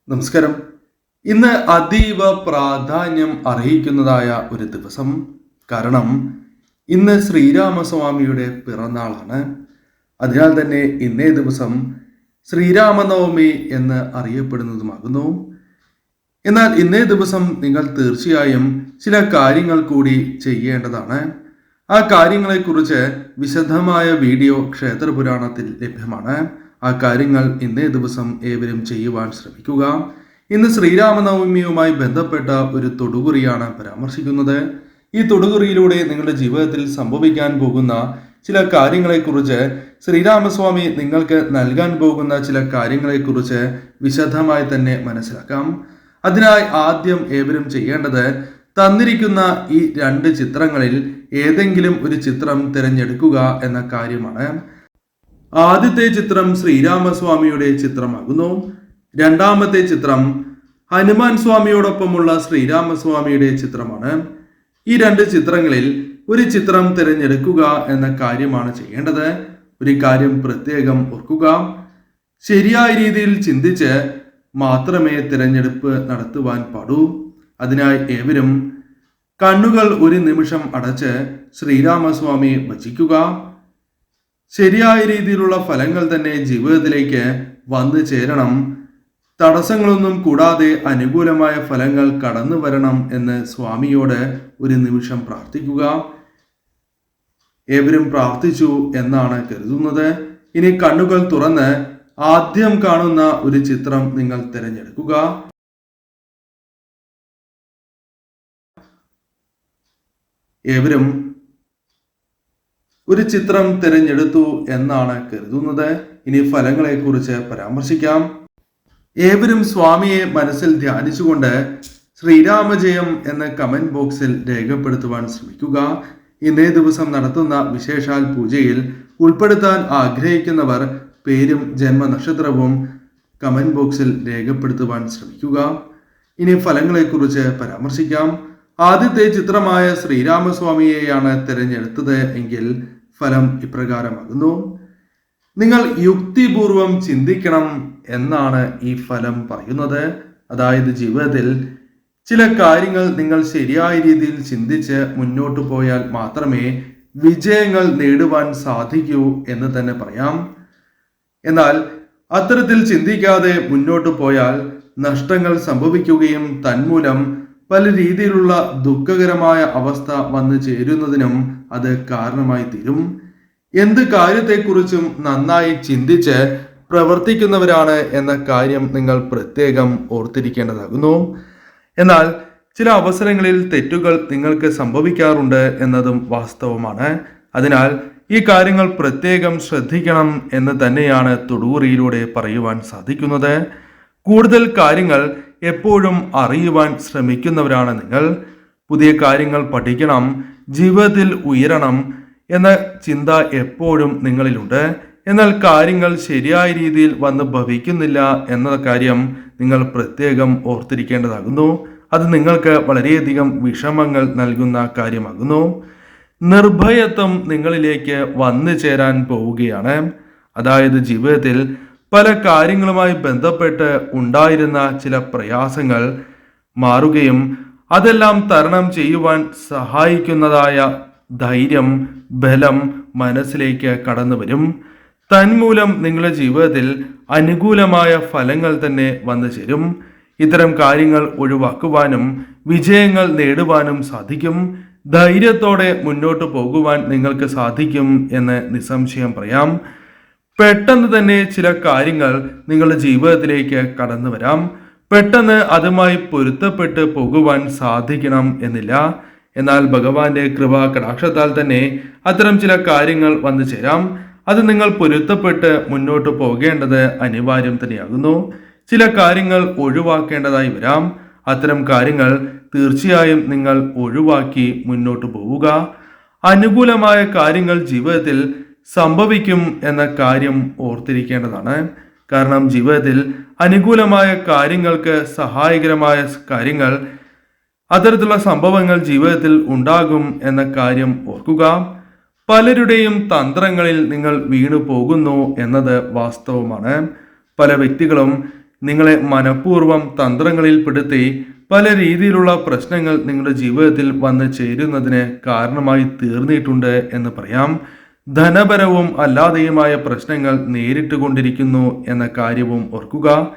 നമസ്കാരം. ഇന്ന് അതീവ പ്രാധാന്യം അർഹിക്കുന്നതായ ഒരു ദിവസം. കാരണം ഇന്ന് ശ്രീരാമസ്വാമിയുടെ പിറന്നാളാണ്. അതിനാൽ തന്നെ ഇന്നേ ദിവസം ശ്രീരാമനവമി എന്ന് അറിയപ്പെടുന്നതുമാകുന്നു. എന്നാൽ ഇന്നേ ദിവസം നിങ്ങൾ തീർച്ചയായും ചില കാര്യങ്ങൾ കൂടി ചെയ്യേണ്ടതാണ്. ആ കാര്യങ്ങളെക്കുറിച്ച് വിശദമായ വീഡിയോ ക്ഷേത്രപുരാണത്തിൽ ലഭ്യമാണ്. ആ കാര്യങ്ങൾ ഇന്നേ ദിവസം ഏവരും ചെയ്യുവാൻ ശ്രമിക്കുക. ഇന്ന് ശ്രീരാമനവമിയുമായി ബന്ധപ്പെട്ട ഒരു തൊടുകുറിയാണ് പരാമർശിക്കുന്നത്. ഈ തൊടുകുറിയിലൂടെ നിങ്ങളുടെ ജീവിതത്തിൽ സംഭവിക്കാൻ പോകുന്ന ചില കാര്യങ്ങളെക്കുറിച്ച്, ശ്രീരാമസ്വാമി നിങ്ങൾക്ക് നൽകാൻ പോകുന്ന ചില കാര്യങ്ങളെക്കുറിച്ച് വിശദമായി തന്നെ മനസ്സിലാക്കാം. അതിനായി ആദ്യം ഏവരും ചെയ്യേണ്ടത് തന്നിരിക്കുന്ന ഈ 2 ചിത്രങ്ങളിൽ ഏതെങ്കിലും ഒരു ചിത്രം തിരഞ്ഞെടുക്കുക എന്ന കാര്യമാണ്. ആദ്യത്തെ ചിത്രം ശ്രീരാമസ്വാമിയുടെ ചിത്രമാകുന്നു. രണ്ടാമത്തെ ചിത്രം ഹനുമാൻ സ്വാമിയോടൊപ്പമുള്ള ശ്രീരാമസ്വാമിയുടെ ചിത്രമാണ്. ഈ 2 ചിത്രങ്ങളിൽ ഒരു ചിത്രം തിരഞ്ഞെടുക്കുക എന്ന കാര്യമാണ് ചെയ്യേണ്ടത്. ഒരു കാര്യം പ്രത്യേകം ഓർക്കുക, ശരിയായ രീതിയിൽ ചിന്തിച്ച് മാത്രമേ തിരഞ്ഞെടുപ്പ് നടത്തുവാൻ പാടൂ. അതിനായി ഏവരും കണ്ണുകൾ ഒരു നിമിഷം അടച്ച് ശ്രീരാമസ്വാമി ഭജിക്കുക. ശരിയായ രീതിയിലുള്ള ഫലങ്ങൾ തന്നെ ജീവിതത്തിലേക്ക് വന്നു ചേരണം. തടസ്സങ്ങളൊന്നും കൂടാതെ അനുകൂലമായ ഫലങ്ങൾ കടന്നു വരണം എന്ന് സ്വാമിയോട് ഒരു നിമിഷം പ്രാർത്ഥിക്കുക. ഏവരും പ്രാർത്ഥിച്ചു എന്നാണ് കരുതുന്നത്. ഇനി കണ്ണുകൾ തുറന്ന് ആദ്യം കാണുന്ന ഒരു ചിത്രം നിങ്ങൾ തിരഞ്ഞെടുക്കുക. ഏവരും ഒരു ചിത്രം തിരഞ്ഞെടുത്തു എന്നാണ് കരുതുന്നത്. ഇനി ഫലങ്ങളെക്കുറിച്ച് പരാമർശിക്കാം. ഏവരും സ്വാമിയെ മനസ്സിൽ ധ്യാനിച്ചുകൊണ്ട് ശ്രീരാമജയം എന്ന കമന്റ് ബോക്സിൽ രേഖപ്പെടുത്തുവാൻ ശ്രമിക്കുക. ഇന്നേ ദിവസം നടത്തുന്ന വിശേഷാൽ പൂജയിൽ ഉൾപ്പെടുത്താൻ ആഗ്രഹിക്കുന്നവർ പേരും ജന്മനക്ഷത്രവും കമന്റ് ബോക്സിൽ രേഖപ്പെടുത്തുവാൻ ശ്രമിക്കുക. ഇനി ഫലങ്ങളെക്കുറിച്ച് പരാമർശിക്കാം. ആദ്യത്തെ ചിത്രമായ ശ്രീരാമസ്വാമിയെയാണ് തിരഞ്ഞെടുത്തത് എങ്കിൽ ഫലം ഇപ്രകാരമാകുന്നു. നിങ്ങൾ യുക്തിപൂർവം ചിന്തിക്കണം എന്നാണ് ഈ ഫലം പറയുന്നത്. അതായത് ജീവിതത്തിൽ ചില കാര്യങ്ങൾ നിങ്ങൾ ശരിയായ രീതിയിൽ ചിന്തിച്ച് മുന്നോട്ട് പോയാൽ മാത്രമേ വിജയങ്ങൾ നേടുവാൻ സാധിക്കൂ എന്ന് തന്നെ പറയാം. എന്നാൽ അത്തരത്തിൽ ചിന്തിക്കാതെ മുന്നോട്ട് പോയാൽ നഷ്ടങ്ങൾ സംഭവിക്കുകയും തന്മൂലം പല രീതിയിലുള്ള ദുഃഖകരമായ അവസ്ഥ വന്നു ചേരുന്നതിനും അത് കാരണമായി തീരും. എന്ത് കാര്യത്തെക്കുറിച്ചും നന്നായി ചിന്തിച്ച് പ്രവർത്തിക്കുന്നവരാണ് എന്ന കാര്യം നിങ്ങൾ പ്രത്യേകം ഓർത്തിരിക്കേണ്ടതാകുന്നു. എന്നാൽ ചില അവസരങ്ങളിൽ തെറ്റുകൾ നിങ്ങൾക്ക് സംഭവിക്കാറുണ്ട് എന്നതും വാസ്തവമാണ്. അതിനാൽ ഈ കാര്യങ്ങൾ പ്രത്യേകം ശ്രദ്ധിക്കണം എന്ന് തന്നെയാണ് തൊടുകുറിയിലൂടെ പറയുവാൻ സാധിക്കുന്നത്. കൂടുതൽ കാര്യങ്ങൾ എപ്പോഴും അറിയുവാൻ ശ്രമിക്കുന്നവരാണ് നിങ്ങൾ. പുതിയ കാര്യങ്ങൾ പഠിക്കണം, ജീവിതത്തിൽ ഉയരണം എന്ന ചിന്ത എപ്പോഴും നിങ്ങളിലുണ്ട്. എന്നാൽ കാര്യങ്ങൾ ശരിയായ രീതിയിൽ വന്ന് ഭവിക്കുന്നില്ല എന്ന കാര്യം നിങ്ങൾ പ്രത്യേകം ഓർത്തിരിക്കേണ്ടതാകുന്നു. അത് നിങ്ങൾക്ക് വളരെയധികം വിഷമങ്ങൾ നൽകുന്ന കാര്യമാകുന്നു. നിർഭയത്വം നിങ്ങളിലേക്ക് വന്നു ചേരാൻ പോവുകയാണ്. അതായത് ജീവിതത്തിൽ പല കാര്യങ്ങളുമായി ബന്ധപ്പെട്ട് ഉണ്ടായിരുന്ന ചില പ്രയാസങ്ങൾ മാറുകയും അതെല്ലാം തരണം ചെയ്യുവാൻ സഹായിക്കുന്നതായ ധൈര്യം, ബലം മനസ്സിലേക്ക് കടന്നു വരും. തന്മൂലം നിങ്ങളുടെ ജീവിതത്തിൽ അനുകൂലമായ ഫലങ്ങൾ തന്നെ വന്നു ചേരും. ഇത്തരം കാര്യങ്ങൾ ഒഴിവാക്കുവാനും വിജയങ്ങൾ നേടുവാനും സാധിക്കും. ധൈര്യത്തോടെ മുന്നോട്ട് പോകുവാൻ നിങ്ങൾക്ക് സാധിക്കും എന്ന് നിസ്സംശയം പറയാം. പെട്ടെന്ന് തന്നെ ചില കാര്യങ്ങൾ നിങ്ങളുടെ ജീവിതത്തിലേക്ക് കടന്നു വരാം. പെട്ടെന്ന് അതുമായി പൊരുത്തപ്പെട്ട് പോകുവാൻ സാധിക്കണം എന്നില്ല. എന്നാൽ ഭഗവാന്റെ കൃപ കടാക്ഷത്താൽ തന്നെ അത്തരം ചില കാര്യങ്ങൾ വന്നു ചേരാം. അത് നിങ്ങൾ പൊരുത്തപ്പെട്ട് മുന്നോട്ട് പോകേണ്ടത് അനിവാര്യം തന്നെയാകുന്നു. ചില കാര്യങ്ങൾ ഒഴിവാക്കേണ്ടതായി വരാം. അത്തരം കാര്യങ്ങൾ തീർച്ചയായും നിങ്ങൾ ഒഴിവാക്കി മുന്നോട്ട് പോവുക. അനുകൂലമായ കാര്യങ്ങൾ ജീവിതത്തിൽ സംഭവിക്കും എന്ന കാര്യം ഓർത്തിരിക്കേണ്ടതാണ്. കാരണം ജീവിതത്തിൽ അനുകൂലമായ കാര്യങ്ങൾക്ക് സഹായകരമായ കാര്യങ്ങൾ, അത്തരത്തിലുള്ള സംഭവങ്ങൾ ജീവിതത്തിൽ ഉണ്ടാകും എന്ന കാര്യം ഓർക്കുക. പലരുടെയും തന്ത്രങ്ങളിൽ നിങ്ങൾ വീണു പോകുന്നു എന്നത് വാസ്തവമാണ്. പല വ്യക്തികളും നിങ്ങളെ മനഃപൂർവ്വം തന്ത്രങ്ങളിൽ പെടുത്തി പല രീതിയിലുള്ള പ്രശ്നങ്ങൾ നിങ്ങളുടെ ജീവിതത്തിൽ വന്ന് ചേരുന്നതിന് കാരണമായി തീർന്നിട്ടുണ്ട് എന്ന് പറയാം. ധനപരവും അല്ലാതെയുമായ പ്രശ്നങ്ങൾ നേരിട്ട് കൊണ്ടിരിക്കുന്നു എന്ന കാര്യവും ഓർക്കുക.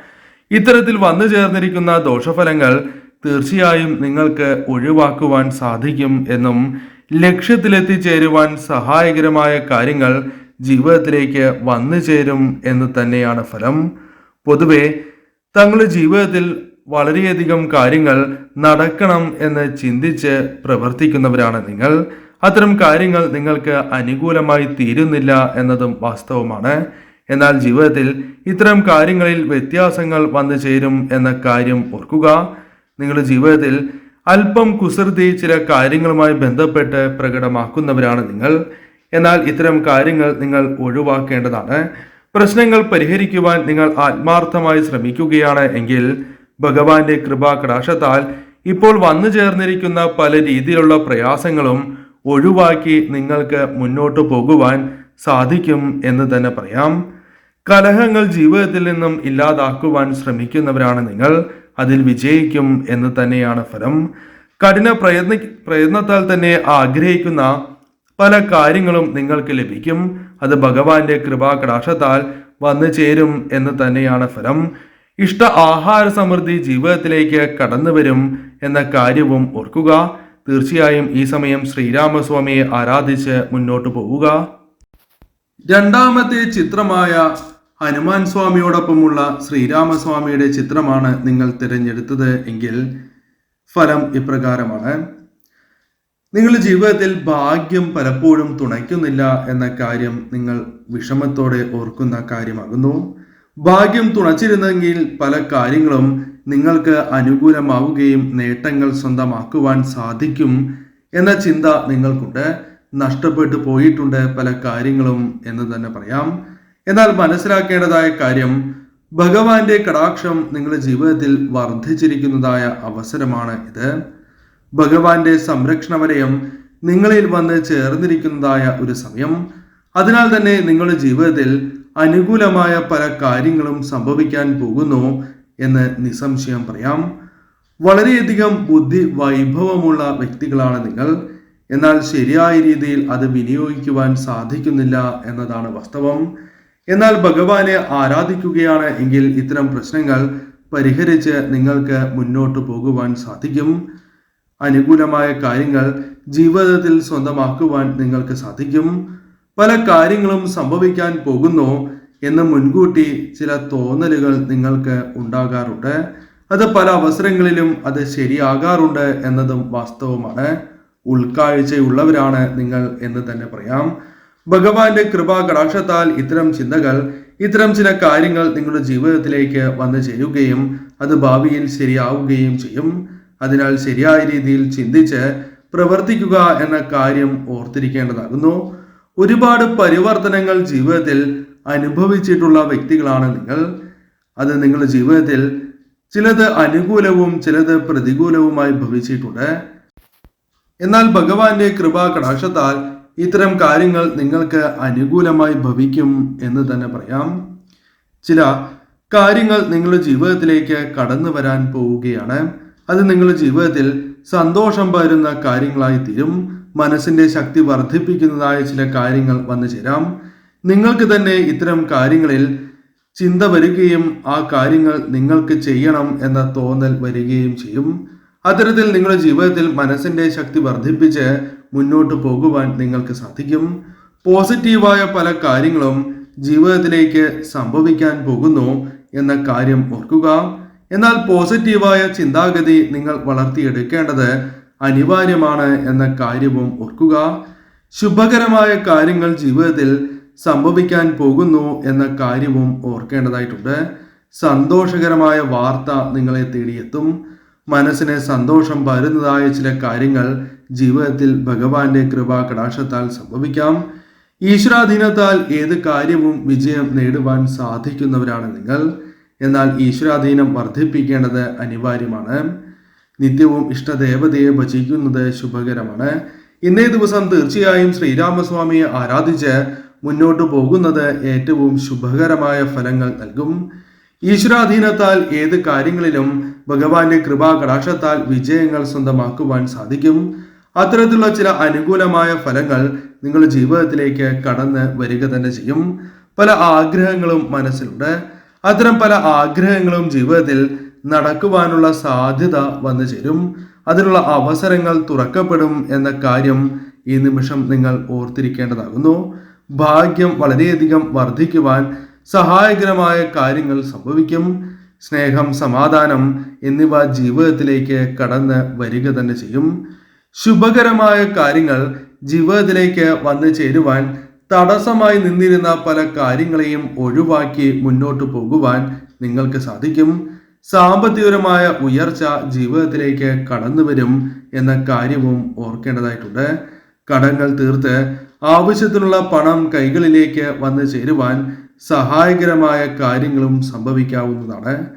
ഇത്തരത്തിൽ വന്നു ചേർന്നിരിക്കുന്ന ദോഷഫലങ്ങൾ തീർച്ചയായും നിങ്ങൾക്ക് ഒഴിവാക്കുവാൻ സാധിക്കും എന്നും ലക്ഷ്യത്തിലെത്തിച്ചേരുവാൻ സഹായകരമായ കാര്യങ്ങൾ ജീവിതത്തിലേക്ക് വന്നു ചേരും എന്ന് തന്നെയാണ് ഫലം. പൊതുവെ തങ്ങളുടെ ജീവിതത്തിൽ വളരെയധികം കാര്യങ്ങൾ നടക്കണം എന്ന് ചിന്തിച്ച് പ്രവർത്തിക്കുന്നവരാണ് നിങ്ങൾ. അത്തരം കാര്യങ്ങൾ നിങ്ങൾക്ക് അനുകൂലമായി തീരുന്നില്ല എന്നതും വാസ്തവമാണ്. എന്നാൽ ജീവിതത്തിൽ ഇത്തരം കാര്യങ്ങളിൽ വ്യത്യാസങ്ങൾ വന്നു ചേരും എന്ന കാര്യം ഓർക്കുക. നിങ്ങളുടെ ജീവിതത്തിൽ അല്പം കുസൃതി ചില കാര്യങ്ങളുമായി ബന്ധപ്പെട്ട് പ്രകടമാക്കുന്നവരാണ് നിങ്ങൾ. എന്നാൽ ഇത്തരം കാര്യങ്ങൾ നിങ്ങൾ ഒഴിവാക്കേണ്ടതാണ്. പ്രശ്നങ്ങൾ പരിഹരിക്കുവാൻ നിങ്ങൾ ആത്മാർത്ഥമായി ശ്രമിക്കുകയാണ് എങ്കിൽ ഭഗവാന്റെ കൃപാകടാക്ഷത്താൽ ഇപ്പോൾ വന്നു ചേർന്നിരിക്കുന്ന പല രീതിയിലുള്ള പ്രയാസങ്ങളും ഒഴിവാക്കി നിങ്ങൾക്ക് മുന്നോട്ട് പോകുവാൻ സാധിക്കും എന്ന് തന്നെ പറയാം. കലഹങ്ങൾ ജീവിതത്തിൽ നിന്നും ഇല്ലാതാക്കുവാൻ ശ്രമിക്കുന്നവരാണ് നിങ്ങൾ. അതിൽ വിജയിക്കും എന്ന് തന്നെയാണ് ഫലം. കഠിന പ്രയത്നത്താൽ തന്നെ ആഗ്രഹിക്കുന്ന പല കാര്യങ്ങളും നിങ്ങൾക്ക് ലഭിക്കും. അത് ഭഗവാന്റെ കൃപാകടാക്ഷത്താൽ വന്നു ചേരും എന്ന് തന്നെയാണ് ഫലം. ഇഷ്ട ആഹാര സമൃദ്ധി ജീവിതത്തിലേക്ക് കടന്നു വരും എന്ന കാര്യവും ഓർക്കുക. തീർച്ചയായും ഈ സമയം ശ്രീരാമസ്വാമിയെ ആരാധിച്ച് മുന്നോട്ട് പോവുക. രണ്ടാമത്തെ ചിത്രമായ ഹനുമാൻ സ്വാമിയോടൊപ്പമുള്ള ശ്രീരാമസ്വാമിയുടെ ചിത്രമാണ് നിങ്ങൾ തിരഞ്ഞെടുത്തത് എങ്കിൽ ഫലം ഇപ്രകാരമാണ്. നിങ്ങളുടെ ജീവിതത്തിൽ ഭാഗ്യം പലപ്പോഴും തുണയ്ക്കുന്നില്ല എന്ന കാര്യം നിങ്ങൾ വിഷമത്തോടെ ഓർക്കുന്ന കാര്യമാകുന്നു. ഭാഗ്യം തുണച്ചിരുന്നെങ്കിൽ പല കാര്യങ്ങളും നിങ്ങൾക്ക് അനുകൂലമാവുകയും നേട്ടങ്ങൾ സ്വന്തമാക്കുവാൻ സാധിക്കും എന്ന ചിന്ത നിങ്ങൾക്കുണ്ട്. നഷ്ടപ്പെട്ടു പോയിട്ടുണ്ട് പല കാര്യങ്ങളും എന്ന് തന്നെ പറയാം. എന്നാൽ മനസ്സിലാക്കേണ്ടതായ കാര്യം, ഭഗവാന്റെ കടാക്ഷം നിങ്ങളുടെ ജീവിതത്തിൽ വർദ്ധിച്ചിരിക്കുന്നതായ അവസരമാണ് ഇത്. ഭഗവാന്റെ സംരക്ഷണ വലയം നിങ്ങളിൽ വന്ന് ചേർന്നിരിക്കുന്നതായ ഒരു സമയം. അതിനാൽ തന്നെ നിങ്ങളുടെ ജീവിതത്തിൽ അനുകൂലമായ പല കാര്യങ്ങളും സംഭവിക്കാൻ പോകുന്നു എന്ന് നിസ്സംശയം പറയാം. വളരെയധികം ബുദ്ധി വൈഭവമുള്ള വ്യക്തികളാണ് നിങ്ങൾ. എന്നാൽ ശരിയായ രീതിയിൽ അത് വിനിയോഗിക്കുവാൻ സാധിക്കുന്നില്ല എന്നതാണ് വാസ്തവം. എന്നാൽ ഭഗവാനെ ആരാധിക്കുകയാണ് എങ്കിൽ ഇത്തരം പ്രശ്നങ്ങൾ പരിഹരിച്ച് നിങ്ങൾക്ക് മുന്നോട്ട് പോകുവാൻ സാധിക്കും. അനുകൂലമായ കാര്യങ്ങൾ ജീവിതത്തിൽ സ്വന്തമാക്കുവാൻ നിങ്ങൾക്ക് സാധിക്കും. പല കാര്യങ്ങളും സംഭവിക്കാൻ പോകുന്നു എന്ന് മുൻകൂട്ടി ചില തോന്നലുകൾ നിങ്ങൾക്ക് ഉണ്ടാകാറുണ്ട്. അത് പല അവസരങ്ങളിലും അത് ശരിയാകാറുണ്ട് എന്നതും വാസ്തവമാണ്. ഉൾക്കാഴ്ചയുള്ളവരാണ് നിങ്ങൾ എന്ന് തന്നെ പറയാം. ഭഗവാന്റെ കൃപാകടാക്ഷത്താൽ ഇത്തരം ചിന്തകൾ, ഇത്തരം ചില കാര്യങ്ങൾ നിങ്ങളുടെ ജീവിതത്തിലേക്ക് വന്നു ചേരുകയും അത് ഭാവിയിൽ ശരിയാവുകയും ചെയ്യും. അതിനാൽ ശരിയായ രീതിയിൽ ചിന്തിച്ച് പ്രവർത്തിക്കുക എന്ന കാര്യം ഓർത്തിരിക്കേണ്ടതാകുന്നു. ഒരുപാട് പരിവർത്തനങ്ങൾ ജീവിതത്തിൽ അനുഭവിച്ചിട്ടുള്ള വ്യക്തികളാണ് നിങ്ങൾ. അത് നിങ്ങളുടെ ജീവിതത്തിൽ ചിലത് അനുകൂലവും ചിലത് പ്രതികൂലവുമായി ഭവിച്ചിട്ടുണ്ട്. എന്നാൽ ഭഗവാന്റെ കൃപാകടാക്ഷത്താൽ ഇത്തരം കാര്യങ്ങൾ നിങ്ങൾക്ക് അനുകൂലമായി ഭവിക്കും എന്ന് തന്നെ പറയാം. ചില കാര്യങ്ങൾ നിങ്ങളുടെ ജീവിതത്തിലേക്ക് കടന്നു വരാൻ പോവുകയാണ്. അത് നിങ്ങളുടെ ജീവിതത്തിൽ സന്തോഷം പകരുന്ന കാര്യങ്ങളായി തീരും. മനസ്സിന്റെ ശക്തി വർദ്ധിപ്പിക്കുന്നതായ ചില കാര്യങ്ങൾ വന്നു ചേരാം. നിങ്ങൾക്ക് തന്നെ ഇത്തരം കാര്യങ്ങളിൽ ചിന്ത വരികയും ആ കാര്യങ്ങൾ നിങ്ങൾക്ക് ചെയ്യണം എന്ന തോന്നൽ വരികയും ചെയ്യും. അത്തരത്തിൽ നിങ്ങളുടെ ജീവിതത്തിൽ മനസ്സിന്റെ ശക്തി വർദ്ധിപ്പിച്ച് മുന്നോട്ട് പോകുവാൻ നിങ്ങൾക്ക് സാധിക്കും. പോസിറ്റീവായ പല കാര്യങ്ങളും ജീവിതത്തിലേക്ക് സംഭവിക്കാൻ പോകുന്നു എന്ന കാര്യം ഓർക്കുക. എന്നാൽ പോസിറ്റീവായ ചിന്താഗതി നിങ്ങൾ വളർത്തിയെടുക്കേണ്ടത് അനിവാര്യമാണ് എന്ന കാര്യവും ഓർക്കുക. ശുഭകരമായ കാര്യങ്ങൾ ജീവിതത്തിൽ സംഭവിക്കാൻ പോകുന്നു എന്ന കാര്യവും ഓർക്കേണ്ടതായിട്ടുണ്ട്. സന്തോഷകരമായ വാർത്ത നിങ്ങളെ തേടിയെത്തും. മനസ്സിന് സന്തോഷം പകരുന്നതായ ചില കാര്യങ്ങൾ ജീവിതത്തിൽ ഭഗവാന്റെ കൃപാകടാക്ഷത്താൽ സംഭവിക്കാം. ഈശ്വരാധീനത്താൽ ഏത് കാര്യവും വിജയം നേടുവാൻ സാധിക്കുന്നവരാണ് നിങ്ങൾ. എന്നാൽ ഈശ്വരാധീനം വർദ്ധിപ്പിക്കേണ്ടത് അനിവാര്യമാണ്. നിത്യവും ഇഷ്ടദേവതയെ ഭജിക്കുന്നത് ശുഭകരമാണ്. ഇന്നേ ദിവസം തീർച്ചയായും ശ്രീരാമസ്വാമിയെ ആരാധിച്ച് മുന്നോട്ട് പോകുന്നത് ഏറ്റവും ശുഭകരമായ ഫലങ്ങൾ നൽകും. ഈശ്വരാധീനത്താൽ ഏത് കാര്യങ്ങളിലും ഭഗവാന്റെ കൃപാ കടാക്ഷത്താൽ വിജയങ്ങൾ സ്വന്തമാക്കുവാൻ സാധിക്കും. അത്തരത്തിലുള്ള ചില അനുകൂലമായ ഫലങ്ങൾ നിങ്ങളുടെ ജീവിതത്തിലേക്ക് കടന്ന് വരിക തന്നെ ചെയ്യും. പല ആഗ്രഹങ്ങളും മനസ്സിലുണ്ട്. അത്തരം പല ആഗ്രഹങ്ങളും ജീവിതത്തിൽ നടക്കുവാനുള്ള സാധ്യത വന്നു ചേരും. അതിനുള്ള അവസരങ്ങൾ തുറക്കപ്പെടും എന്ന കാര്യം ഈ നിമിഷം നിങ്ങൾ ഓർത്തിരിക്കേണ്ടതാകുന്നു. ഭാഗ്യം വളരെയധികം വർദ്ധിക്കുവാൻ സഹായകരമായ കാര്യങ്ങൾ സംഭവിക്കും. സ്നേഹം, സമാധാനം എന്നിവ ജീവിതത്തിലേക്ക് കടന്ന് വരിക തന്നെ ചെയ്യും. ശുഭകരമായ കാര്യങ്ങൾ ജീവിതത്തിലേക്ക് വന്നു ചേരുവാൻ തടസ്സമായി നിന്നിരുന്ന പല കാര്യങ്ങളെയും ഒഴിവാക്കി മുന്നോട്ട് പോകുവാൻ നിങ്ങൾക്ക് സാധിക്കും. സാമ്പത്തികപരമായ ഉയർച്ച ജീവിതത്തിലേക്ക് കടന്നു വരും എന്ന കാര്യവും ഓർക്കേണ്ടതായിട്ടുണ്ട്. കടങ്ങൾ തീർത്ത് ആവശ്യത്തിനുള്ള പണം കൈകളിലേക്ക് വന്നു ചേരുവാൻ സഹായകരമായ കാര്യങ്ങളും സംഭവിക്കാവുന്നതാണ്.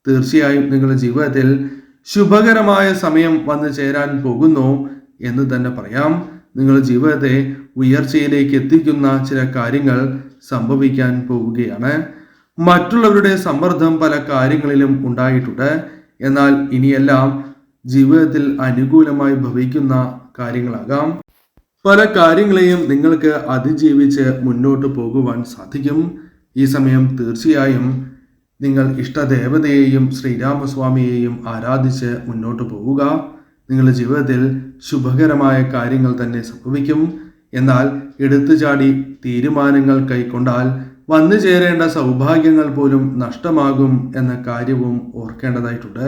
തീർച്ചയായും നിങ്ങളുടെ ജീവിതത്തിൽ ശുഭകരമായ സമയം വന്നു ചേരാൻ പോകുന്നു എന്ന് തന്നെ പറയാം. നിങ്ങളുടെ ജീവിതത്തെ ഉയർച്ചയിലേക്ക് എത്തിക്കുന്ന ചില കാര്യങ്ങൾ സംഭവിക്കാൻ പോവുകയാണ്. മറ്റുള്ളവരുടെ സമ്മർദ്ദം പല കാര്യങ്ങളിലും ഉണ്ടായിട്ടുണ്ട്. എന്നാൽ ഇനിയെല്ലാം ജീവിതത്തിൽ അനുകൂലമായി ഭവിക്കുന്ന കാര്യങ്ങളാകാം. പല കാര്യങ്ങളെയും നിങ്ങൾക്ക് അതിജീവിച്ച് മുന്നോട്ട് പോകുവാൻ സാധിക്കും. ഈ സമയം തീർച്ചയായും നിങ്ങൾ ഇഷ്ടദേവതയെയും ശ്രീരാമസ്വാമിയെയും ആരാധിച്ച് മുന്നോട്ട് പോവുക. നിങ്ങളുടെ ജീവിതത്തിൽ ശുഭകരമായ കാര്യങ്ങൾ തന്നെ സംഭവിക്കും. എന്നാൽ എടുത്തുചാടി തീരുമാനങ്ങൾ കൈക്കൊണ്ടാൽ വന്നു ചേരേണ്ട സൗഭാഗ്യങ്ങൾ പോലും നഷ്ടമാകും എന്ന കാര്യവും ഓർക്കേണ്ടതായിട്ടുണ്ട്.